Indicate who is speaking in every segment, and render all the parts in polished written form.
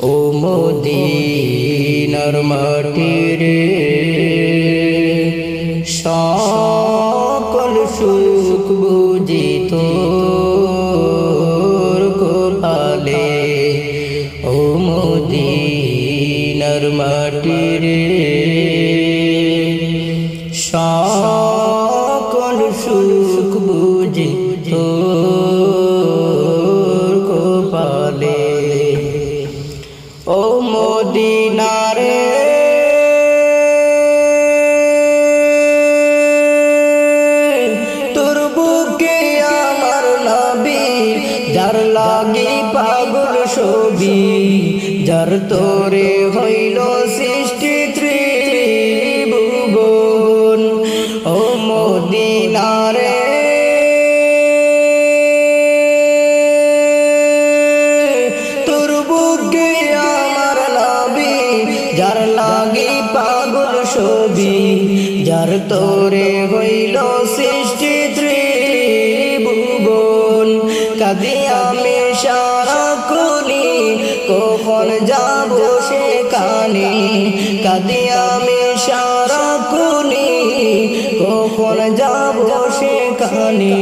Speaker 1: ও মদিনার মাটি রে, সকল সুখ বুঝি তোর কপালে। ও মদিনার মাটি রে, সকল সুখ বুঝি তোর কপালে। ও মদিনা রে, তোর বুকে আমার নবী, যার লাগি পাগল ছবি, যার তোরে হইল সৃষ্টি ত্রিভুবন। ও মদিনা রে, তোর বুকে আমার নবী, যার লাগি পাগল ছবি, যার তোরে হইল সৃষ্টি ত্রিভুবন। কাঁদি আমি সারাক্ষণি, কখন যাব সেখানে। কাঁদি আমি সারাক্ষণি, কখন যাব সেখানে।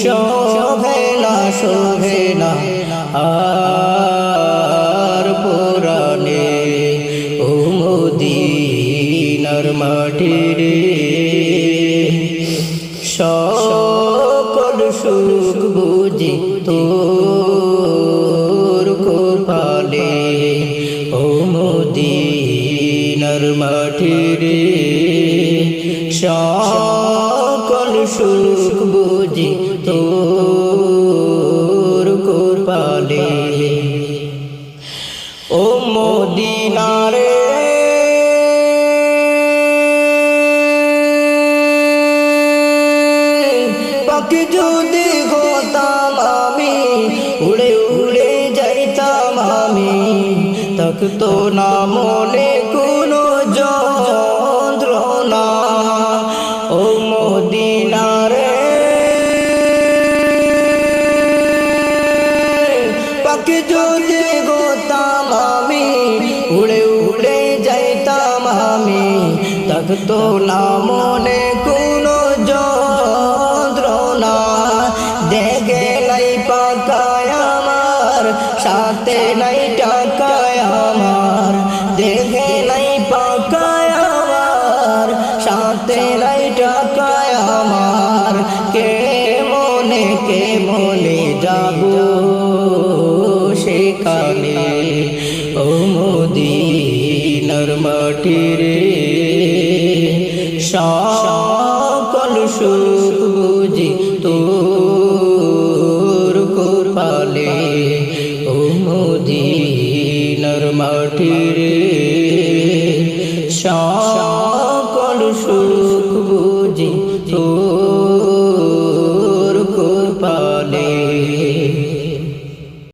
Speaker 1: শোভে না শোভে না আর পুরানে। ও মদিনার মাটি রে, সকল সুখ বুঝি তোর কপালে। ও মদিনার মাটি রে, সকল সুখ বুঝি তোর কপালে। ও মদিনা রে, পাখি যদি হতাম আমি, উড়ে উড়ে যাইতাম আমি, থাকতো না মনে কোনো যন্ত্রণা। ও মদিনা রে, পাখি যদি হতাম আমি, উড়ে উড়ে যাইতাম আমি, থাকতো না মনে কোনো যন্ত্রণা। দেখে নাই পাকায় আমার, সাথে নাই টাকায় আমার। দেখে নাই পাকায় আমার, সাথে নাই টাকায় আমার। কে মনে যাব সেখানে। ও মদিনার মাটি রে, সকল সুখ বুঝি তোর কপালে। ও মদিনার মাটি রে, সকল সুখ